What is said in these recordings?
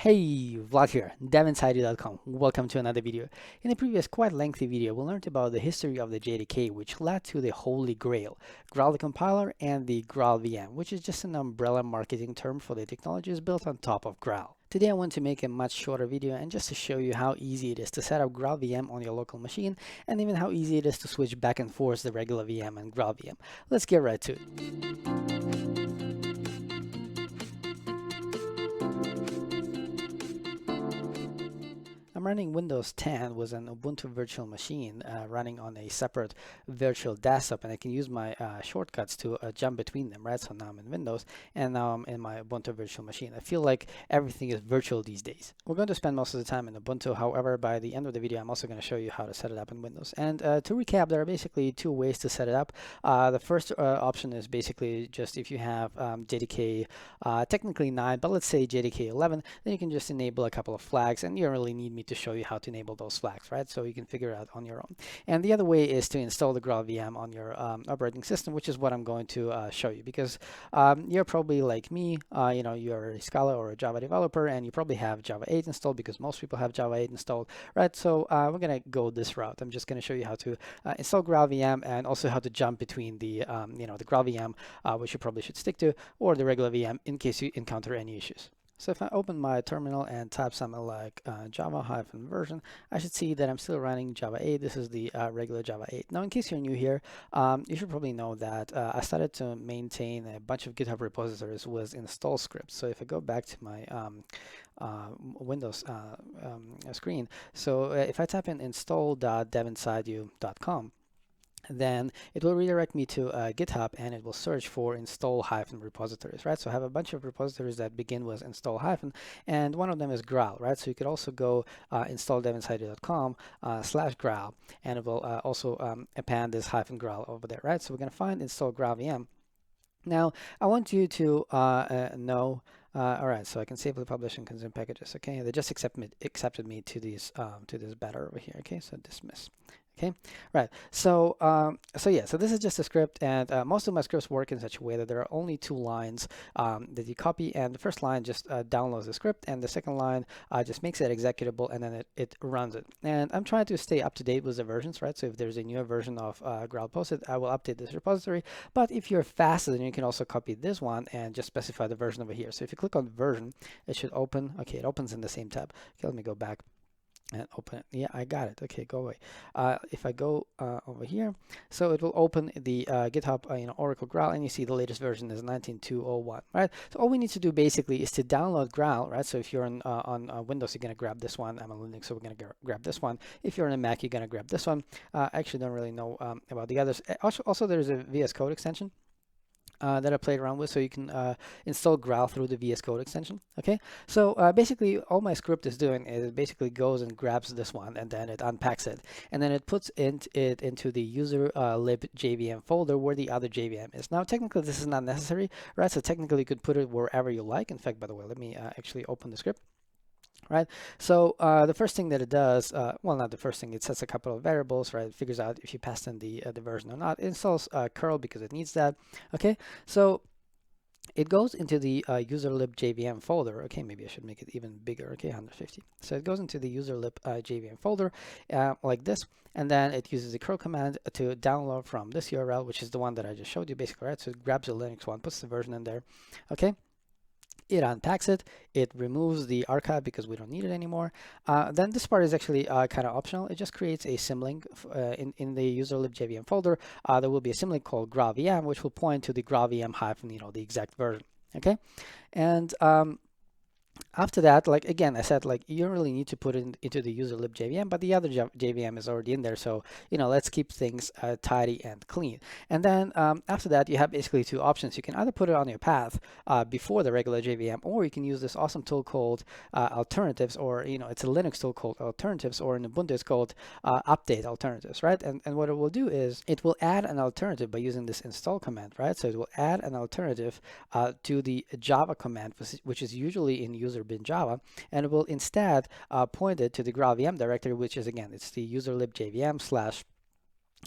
Hey, Vlad here, devinside.com. Welcome to another video. In the previous quite lengthy video, we learned about the history of the JDK, which led to the Holy Grail, Graal the compiler and the GraalVM, which is just an umbrella marketing term for the technologies built on top of Graal. Today I want to make a much shorter video and just to show you how easy it is to set up GraalVM on your local machine and even how easy it is to switch back and forth the regular VM and GraalVM. Let's get right to it. I'm running Windows 10 with an Ubuntu virtual machine running on a separate virtual desktop, and I can use my shortcuts to jump between them, right? So now I'm in Windows, and now I'm in my Ubuntu virtual machine. I feel like everything is virtual these days. We're going to spend most of the time in Ubuntu. However, by the end of the video, I'm also going to show you how to set it up in Windows. And to recap, there are basically two ways to set it up. The first option is basically just if you have JDK technically 9, but let's say JDK 11, then you can just enable a couple of flags, and you don't really need me to show you how to enable those flags, right? So you can figure it out on your own. And the other way is to install the GraalVM on your operating system, which is what I'm going to show you, because you're probably like me, you're a Scala or a Java developer, and you probably have Java 8 installed, because most people have Java 8 installed, right? So we're going to go this route. I'm just going to show you how to install GraalVM and also how to jump between the GraalVM, which you probably should stick to, or the regular VM in case you encounter any issues. So if I open my terminal and type something like java-version, I should see that I'm still running Java 8. This is the regular Java 8. Now, in case you're new here, you should probably know that I started to maintain a bunch of GitHub repositories with install scripts. So if I go back to my Windows screen, so if I type in install.devinsideu.com, then it will redirect me to GitHub, and it will search for install hyphen repositories, right? So I have a bunch of repositories that begin with install hyphen, and one of them is Graal, right? So you could also go install.devinsideu.com /Graal, and it will also append this hyphen Graal over there, right? So we're going to find install GraalVM. Now, I want you to know. All right, so I can safely publish and consume packages. Okay, they just accepted me to these to this better over here. Okay, so dismiss. Okay, right. So so this is just a script, and most of my scripts work in such a way that there are only two lines that you copy, and the first line just downloads the script, and the second line just makes it executable, and then it runs it. And I'm trying to stay up to date with the versions, right? So if there's a newer version of Graal posted, I will update this repository. But if you're faster, then you can also copy this one and just specify the version over here. So if you click on version, it should open. Okay, it opens in the same tab. Okay, let me go back and open it. Yeah, I got it. Okay, go away. If I go over here, so it will open the GitHub Oracle Graal, and you see the latest version is 19.2.01, right? So all we need to do basically is to download Graal, right? So if you're on Windows, you're going to grab this one. I'm on Linux, so we're going to grab this one. If you're on a Mac, you're going to grab this one. I actually don't really know about the others. Also, there's a VS Code extension that I played around with, so you can install Graal through the VS Code extension. Okay, so basically all my script is doing is it basically goes and grabs this one, and then it unpacks it, and then it puts it into the user lib JVM folder where the other JVM is. Now technically this is not necessary, right? So technically you could put it wherever you like. In fact, by the way, let me actually open the script. Right, so the first thing that it does, well, not the first thing, it sets a couple of variables, right? It figures out if you passed in the version or not. It installs curl because it needs that. Okay, so it goes into the user lib JVM folder. Okay, maybe I should make it even bigger. Okay, 150. So it goes into the user lib JVM folder like this, and then it uses the curl command to download from this URL, which is the one that I just showed you, basically, right? So it grabs the Linux one, puts the version in there. Okay. It unpacks it, it removes the archive because we don't need it anymore. Then this part is actually kind of optional. It just creates a symlink in the user lib JVM folder. There will be a symlink called GraalVM, which will point to the GraalVM hyphen, the exact version. Okay, and after that, like again, I said, like you don't really need to put it into the user lib JVM, but the other JVM is already in there. So, let's keep things tidy and clean. And then after that, you have basically two options. You can either put it on your path before the regular JVM, or you can use this awesome tool called alternatives, or, it's a Linux tool called alternatives, or in Ubuntu it's called update alternatives, right? And what it will do is it will add an alternative by using this install command, right? So it will add an alternative to the Java command, which is usually in user bin Java, and it will instead point it to the GraalVM directory, which is, again, it's the user lib JVM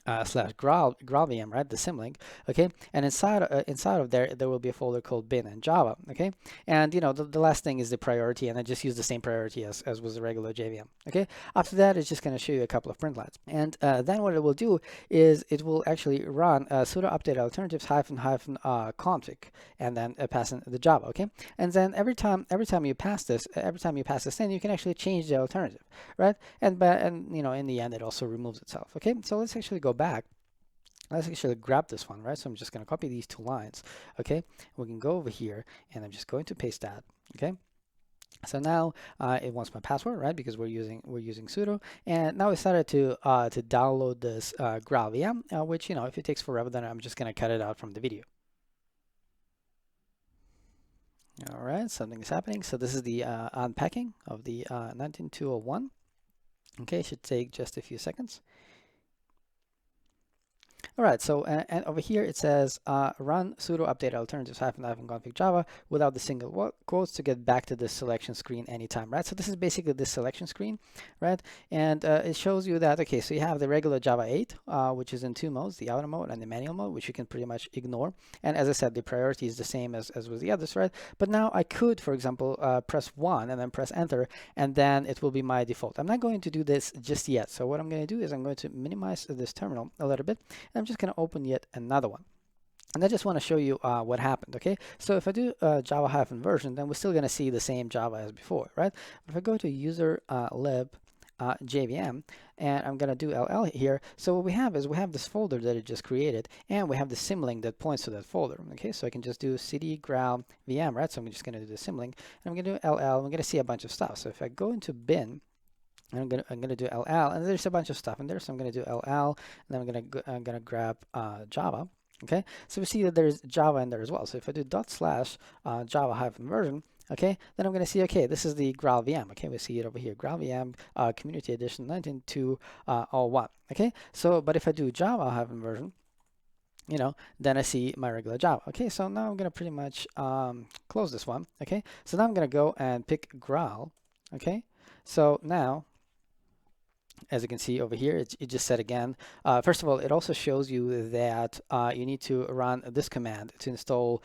slash GraalVM, right? The symlink, okay? And inside of there will be a folder called bin and Java, okay? And you know the last thing is the priority, and I just use the same priority as was the regular JVM, okay? After that, it's just going to show you a couple of print lines, and then what it will do is it will actually run sudo update alternatives config, and then pass in the Java, okay? And then every time you pass this in, you can actually change the alternative, right? And you know, in the end, it also removes itself. Okay, so let's actually go back. Let's actually grab this one, right? So I'm just going to copy these two lines. Okay, we can go over here, and I'm just going to paste that. Okay. So now it wants my password, right? Because we're using sudo, and now we started to download this GraalVM, which you know, if it takes forever, then I'm just going to cut it out from the video. All right, something is happening. So this is the unpacking of the 19201. Okay, it should take just a few seconds. All right, so and over here it says run sudo update alternatives -config java without the single quotes to get back to the selection screen anytime, right? So this is basically the selection screen, right? And it shows you that, okay, so you have the regular Java 8, which is in two modes, the auto mode and the manual mode, which you can pretty much ignore. And as I said, the priority is the same as with the others, right? But now I could, for example, press 1 and then press enter, and then it will be my default. I'm not going to do this just yet. So what I'm going to do is I'm going to minimize this terminal a little bit. I'm just going to open yet another one. And I just want to show you what happened, okay? So if I do Java-version, then we're still going to see the same Java as before, right? If I go to user lib JVM, and I'm going to do LL here. So what we have is we have this folder that it just created, and we have the symlink that points to that folder, okay? So I can just do cd Graal VM, right? So I'm just going to do the symlink, and I'm going to do LL, and we're going to see a bunch of stuff. So if I go into bin, I'm gonna do LL, and there's a bunch of stuff in there. So I'm gonna do LL, and then I'm gonna grab Java. Okay, so we see that there's Java in there as well. So if I do / Java-version, okay, then I'm gonna see, okay, this is the GraalVM. Okay, we see it over here, GraalVM Community Edition 19.2.01. Okay, so but if I do Java-version, you know, then I see my regular Java. Okay, so now I'm gonna pretty much close this one. Okay, so now I'm gonna go and pick Graal. Okay, so now, as you can see over here, it just said again. First of all, it also shows you that you need to run this command to install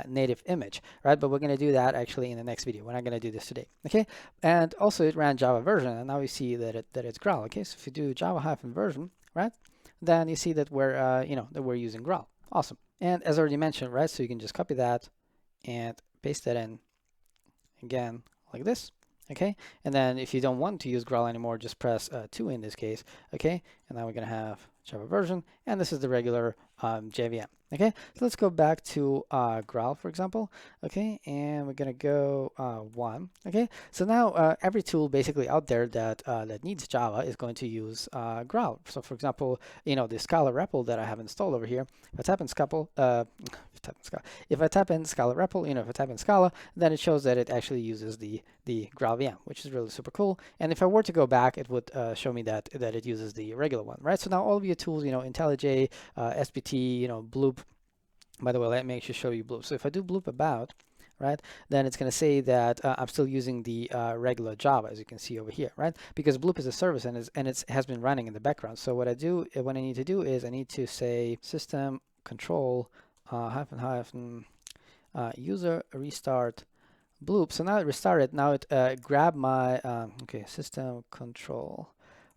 native image, right? But we're going to do that actually in the next video. We're not going to do this today, okay? And also it ran Java version, and now we see that it's Graal. Okay, so if you do Java-version, right, then you see that we're you know, that we're using Graal. Awesome. And as already mentioned, right, so you can just copy that and paste that in again like this. Okay, and then if you don't want to use Graal anymore, just press 2 in this case. Okay, and now we're going to have Java version, and this is the regular JVM. Okay, so let's go back to Graal, for example. Okay, and we're going to go 1. Okay, so now every tool basically out there that that needs Java is going to use Graal. So for example, you know, the Scala REPL that I have installed over here, if I type in if I type in Scala REPL, you know, if I type in Scala, then it shows that it actually uses the GraalVM, which is really super cool. And if I were to go back, it would show me that it uses the regular one, right? So now all of your tools, you know, IntelliJ, SPT, you know, Bloop. By the way, let me actually show you Bloop. So if I do Bloop about, right, then it's going to say that I'm still using the regular Java, as you can see over here, right? Because Bloop is a service and it has been running in the background. So what I need to do is I need to say system control user restart Bloop. So now it restarted. Now it grabbed my okay, system control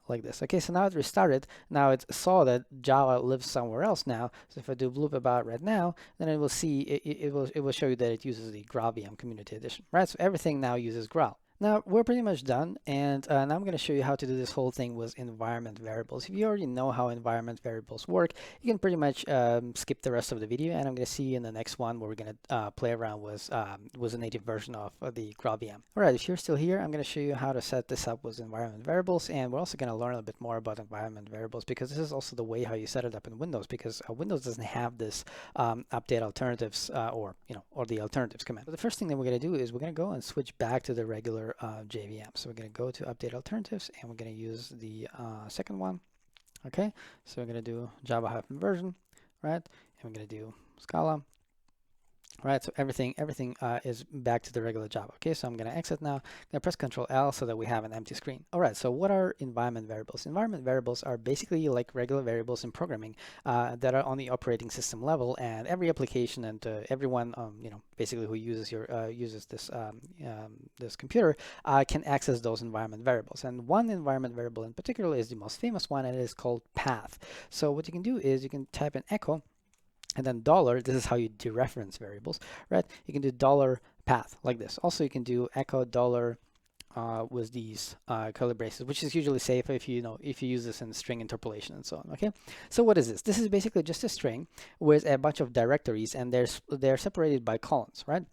like this. Okay, so now it restarted. Now it saw that Java lives somewhere else now. So if I do Bloop about right now, then it will see it will show you that it uses the GraalVM Community Edition, right? So everything now uses Graal. Now we're pretty much done, and now I'm going to show you how to do this whole thing with environment variables. If you already know how environment variables work, you can pretty much skip the rest of the video, and I'm going to see you in the next one where we're going to play around with a native version of the GraalVM. All right, if you're still here, I'm going to show you how to set this up with environment variables, and we're also going to learn a bit more about environment variables, because this is also the way how you set it up in Windows, because Windows doesn't have this update alternatives or the alternatives command. But the first thing that we're going to do is we're going to go and switch back to the regular JVM. So we're going to go to update alternatives, and we're going to use the second one. Okay, so we're going to do Java-version, right? And we're going to do Scala. right? So everything is back to the regular Java. Okay, so I'm going to exit now. I'm going to press Control L so that we have an empty screen. All right, so what are environment variables? Environment variables are basically like regular variables in programming that are on the operating system level, and every application and everyone, basically who uses uses this computer can access those environment variables. And one environment variable in particular is the most famous one, and it is called path. So what you can do is you can type in echo and then dollar. This is how you dereference variables, right? You can do dollar path like this. Also, you can do echo dollar with these curly braces, which is usually safe if if you use this in string interpolation and so on. Okay, so what is this? This is basically just a string with a bunch of directories, and they're separated by colons, right?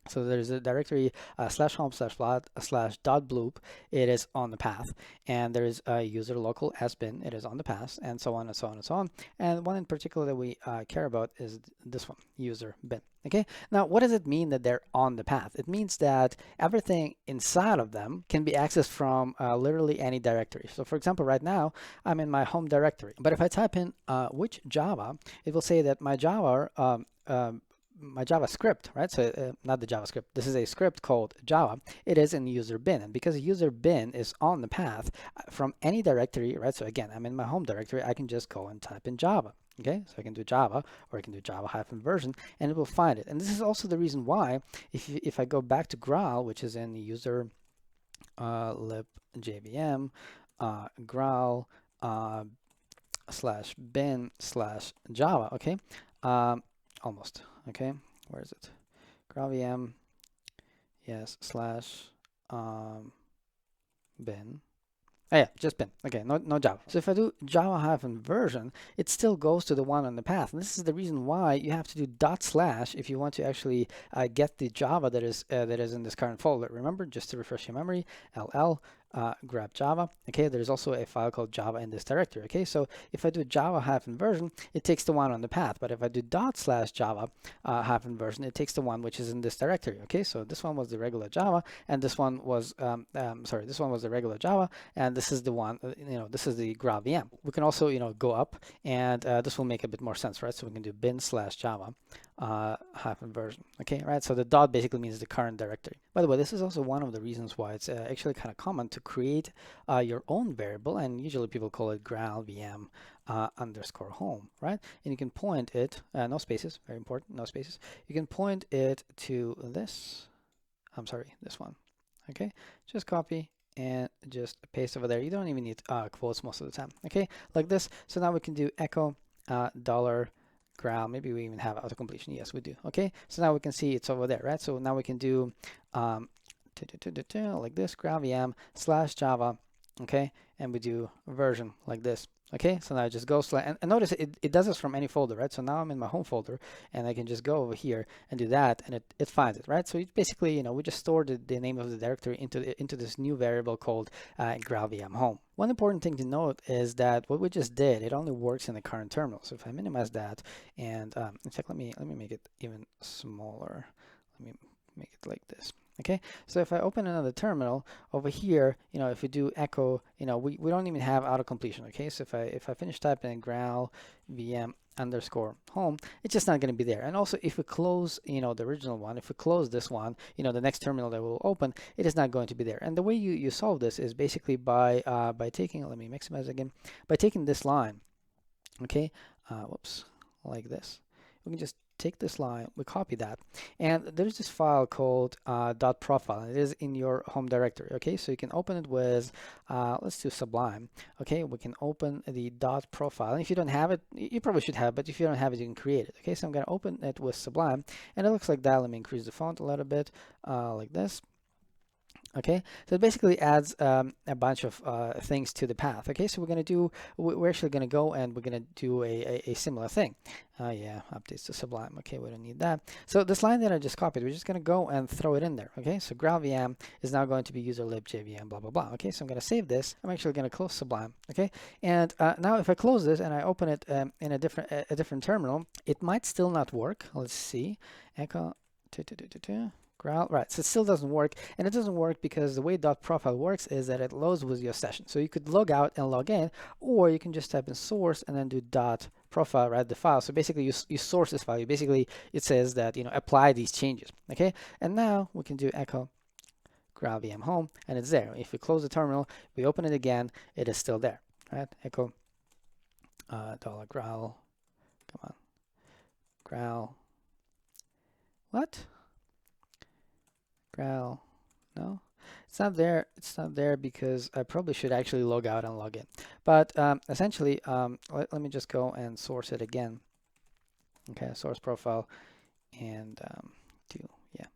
So there's a directory /home /dot bloop. It is on the path, and there is a user local sbin. It is on the path, and so on and so on and so on. And one in particular that we care about is this one, user bin. Okay. Now, what does it mean that they're on the path? It means that everything inside of them can be accessed from literally any directory. So, for example, right now I'm in my home directory, but if I type in which Java, it will say that my Java my JavaScript, right? So not the JavaScript. This is a script called Java. It is in user bin, and because user bin is on the path from any directory, right? So again, I'm in my home directory. I can just go and type in Java. Okay, so I can do Java, or I can do Java-version, and it will find it. And this is also the reason why, if I go back to Graal, which is in the user lib JVM, Graal /bin/Java. Okay, almost. Okay, where is it? GraalVM, yes, /bin. Oh yeah, just bin. Okay, no Java. So if I do Java-version, it still goes to the one on the path. And this is the reason why you have to do // if you want to actually get the Java that is in this current folder. Remember, just to refresh your memory, ll grab Java. Okay, there's also a file called Java in this directory. Okay, so if I do Java-version, it takes the one on the path. But if I do /Java-version, it takes the one which is in this directory. Okay, so this one was the regular Java, and this one was this one was the regular Java, and this is the one, this is the GraalVM. We can also, go up, and this will make a bit more sense, right? So we can do bin/Java -version. Okay, right? So the dot basically means the current directory. By the way, this is also one of the reasons why it's actually kind of common to create your own variable, and usually people call it GraalVM _home, right? And you can point it, no spaces, very important, no spaces. You can point it to this. I'm sorry, this one. Okay, just copy and just paste over there. You don't even need quotes most of the time. Okay, like this. So now we can do echo dollar Graal. Maybe we even have autocompletion. Yes, we do. Okay, so now we can see it's over there, right? So now we can do like this, GraalVM /Java. Okay, and we do version like this. Okay, so now I just go and notice it does this from any folder, right? So now I'm in my home folder, and I can just go over here and do that, and it finds it, right? So it basically, we just stored the name of the directory into this new variable called GraalVM home. One important thing to note is that what we just did, it only works in the current terminal. So if I minimize that, and in fact, let me make it even smaller. Let me make it like this. Okay, so if I open another terminal over here, if we do echo, we don't even have autocompletion. Okay, so if I finish typing in GraalVM _home, it's just not going to be there. And also, if we close, the original one, if we close this one, the next terminal that will open, it is not going to be there. And the way you solve this is basically by taking, let me maximize again, by taking this line. Okay, whoops, like this. We can just take this line, we copy that, and there's this file called .profile, and it is in your home directory. Okay, so you can open it with let's do Sublime. Okay, we can open the .profile, and if you don't have it, you probably should have, but if you don't have it, you can create it. Okay, so I'm going to open it with Sublime, and it looks like that. Let me increase the font a little bit, like this. Okay, so it basically adds a bunch of things to the path. Okay, so we're actually going to go and we're going to do a similar thing. Yeah, updates to Sublime. Okay, we don't need that. So this line that I just copied, we're just going to go and throw it in there. Okay, so GraalVM is now going to be user lib JVM blah blah blah. Okay, so I'm going to save this. I'm actually going to close Sublime. Okay, and now if I close this and I open it in a different terminal, it might still not work. Let's see. Echo Graal, right? So it still doesn't work, and it doesn't work because the way .profile works is that it loads with your session. So you could log out and log in, or you can just type in source and then do .profile, right? The file. So basically, you source this file. Basically, it says that apply these changes. Okay, and now we can do echo GraalVM home, and it's there. If we close the terminal, we open it again, it is still there, right? Echo $Graal, come on, Graal. What? Graal, no, it's not there. It's not there because I probably should actually log out and log in. But essentially, let me just go and source it again. Okay, source profile and do, yeah.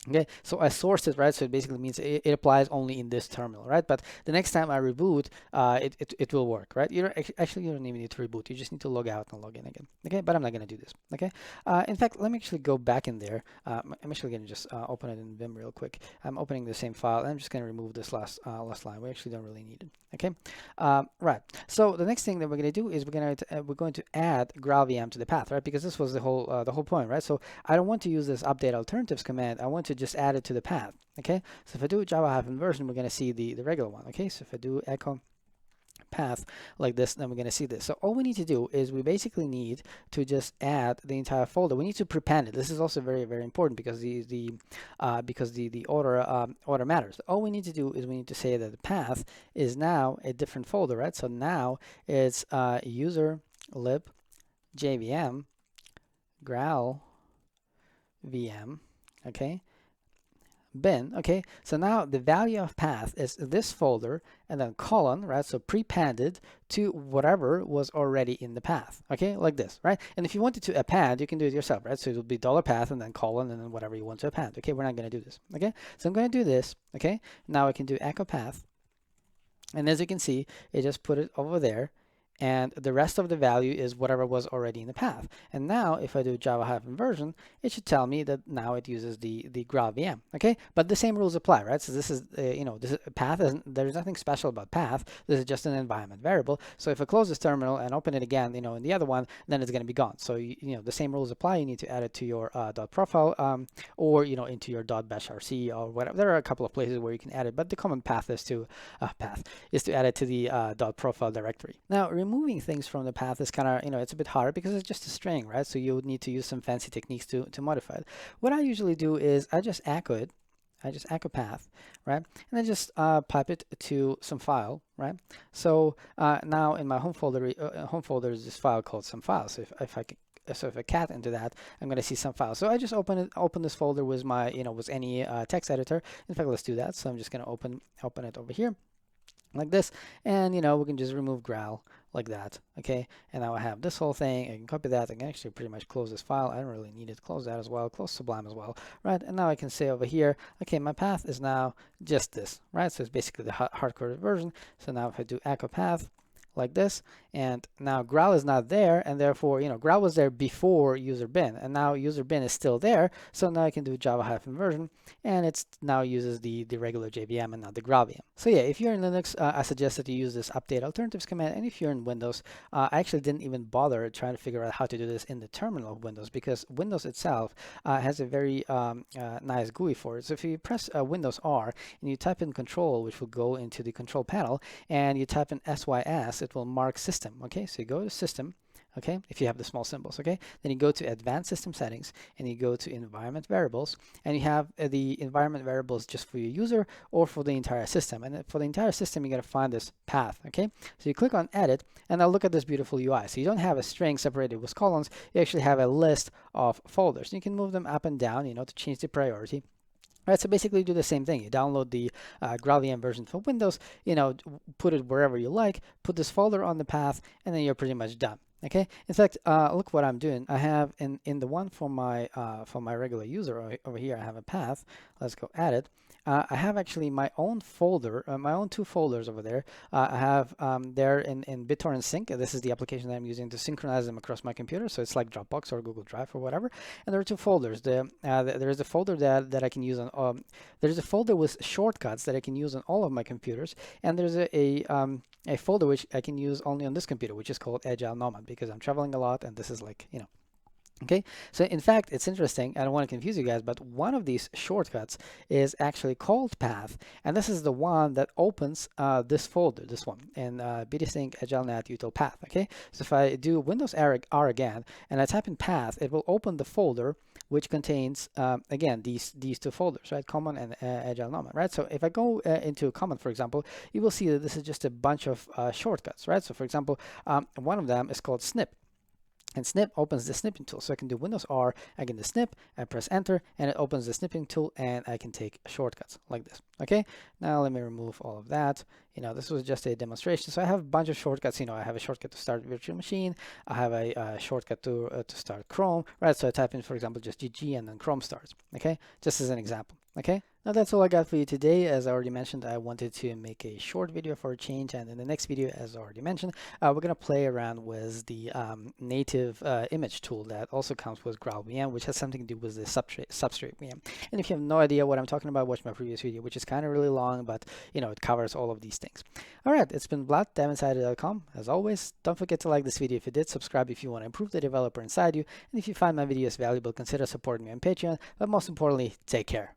Okay, so I sourced it, right? So it basically means it applies only in this terminal, right? But the next time I reboot, it will work, right? Actually, you don't even need to reboot. You just need to log out and log in again. Okay, but I'm not going to do this. Okay, in fact, let me actually go back in there. I'm actually going to just open it in Vim real quick. I'm opening the same file, and I'm just going to remove this last line. We actually don't really need it. Okay, right. So the next thing that we're going to do is we're going to add GraalVM to the path, right? Because this was the whole point, right? So I don't want to use this update alternatives command. I want to just add it to the path. Okay, so if I do java-version, we're going to see the regular one. Okay, so if I do echo path like this, then we're going to see this. So all we need to do is we basically need to just add the entire folder. We need to prepend it. This is also very, very important because the order matters. All we need to do is we need to say that the path is now a different folder, right? So now it's user lib JVM GraalVM, okay, bin. Okay, so now the value of path is this folder and then colon, right? So prepended to whatever was already in the path. Okay, like this, right? And if you wanted to append, you can do it yourself, right? So it will be $path and then colon and then whatever you want to append. Okay, we're not going to do this. Okay, so I'm going to do this. Okay, now I can do echo path, and as you can see, it just put it over there. And the rest of the value is whatever was already in the path. And now if I do java-version, it should tell me that now it uses the GraalVM. Okay, but the same rules apply, right? So this is this is path. There's nothing special about path. This is just an environment variable. So if I close this terminal and open it again, in the other one, then it's going to be gone. So the same rules apply. You need to add it to your .profile or into your .bashrc or whatever. There are a couple of places where you can add it, but the common path is to add it to the .profile directory. Now removing things from the path is kind of it's a bit hard because it's just a string, right? So you would need to use some fancy techniques to modify it. What I usually do is I just echo it. I just echo path, right? And then just pipe it to some file, right? So now in my home folder is this file called some file. So if I cat into that, I'm going to see some files. So I just open this folder with my with any text editor. In fact, let's do that. So I'm just going to open it over here like this, and we can just remove Graal like that. Okay, and now I have this whole thing. I can copy that. I can actually pretty much close this file. I don't really need it. Close that as well. Close Sublime as well, right? And now I can say over here, okay, my path is now just this, right? So it's basically the hard-coded version. So now if I do echo path like this, and now Graal is not there, and therefore Graal was there before user bin, and now user bin is still there. So now I can do java-version, and it's now uses the regular JVM and not the GraalVM. So yeah, if you're in Linux, I suggest that you use this update alternatives command, and if you're in Windows, I actually didn't even bother trying to figure out how to do this in the terminal of Windows, because Windows itself has a very nice GUI for it. So if you press Windows R and you type in control, which will go into the control panel, and you type in SYS, it will mark system. Okay, so you go to system, okay, if you have the small symbols, okay, then you go to advanced system settings and you go to environment variables, and you have the environment variables just for your user or for the entire system. And for the entire system, you got to find this path. Okay, so you click on edit, and now look at this beautiful UI. So you don't have a string separated with columns, you actually have a list of folders. You can move them up and down to change the priority. Right, so basically do the same thing. You download the GraalVM version for Windows, put it wherever you like, put this folder on the path, and then you're pretty much done. Okay. In fact, look what I'm doing. I have in the one for my regular user over here, I have a path. Let's go add it. I have actually my own folder, my own two folders over there. I have there in BitTorrent Sync. This is the application that I'm using to synchronize them across my computer. So it's like Dropbox or Google Drive or whatever. And there are two folders. There is a folder that I can use on. There's a folder with shortcuts that I can use on all of my computers, and there's a folder which I can use only on this computer, which is called Agile Nomad, because I'm traveling a lot, and this is like Okay, so in fact, it's interesting. I don't want to confuse you guys, but one of these shortcuts is actually called path, and this is the one that opens this folder, this one, in bdsync agilenet util path. Okay, so if I do Windows R again and I type in path, it will open the folder which contains again these two folders, right? Common and agile nomen, right? So if I go into common, for example, you will see that this is just a bunch of shortcuts, right? So for example, one of them is called snip. And snip opens the snipping tool. So I can do Windows R, I can do snip, I press enter, and it opens the snipping tool, and I can take shortcuts like this. Okay, now let me remove all of that. This was just a demonstration. So I have a bunch of shortcuts. I have a shortcut to start virtual machine. I have a shortcut to start Chrome, right? So I type in, for example, just GG and then Chrome starts. Okay, just as an example. Okay, now that's all I got for you today. As I already mentioned, I wanted to make a short video for a change, and in the next video, as already mentioned, we're going to play around with the native image tool that also comes with GraalVM, which has something to do with the substrate VM. And if you have no idea what I'm talking about, watch my previous video, which is kind of really long, but it covers all of these things. All right, it's been Vlad, devinsider.com. As always, don't forget to like this video if you did, subscribe if you want to improve the developer inside you, and if you find my videos valuable, consider supporting me on Patreon. But most importantly, take care.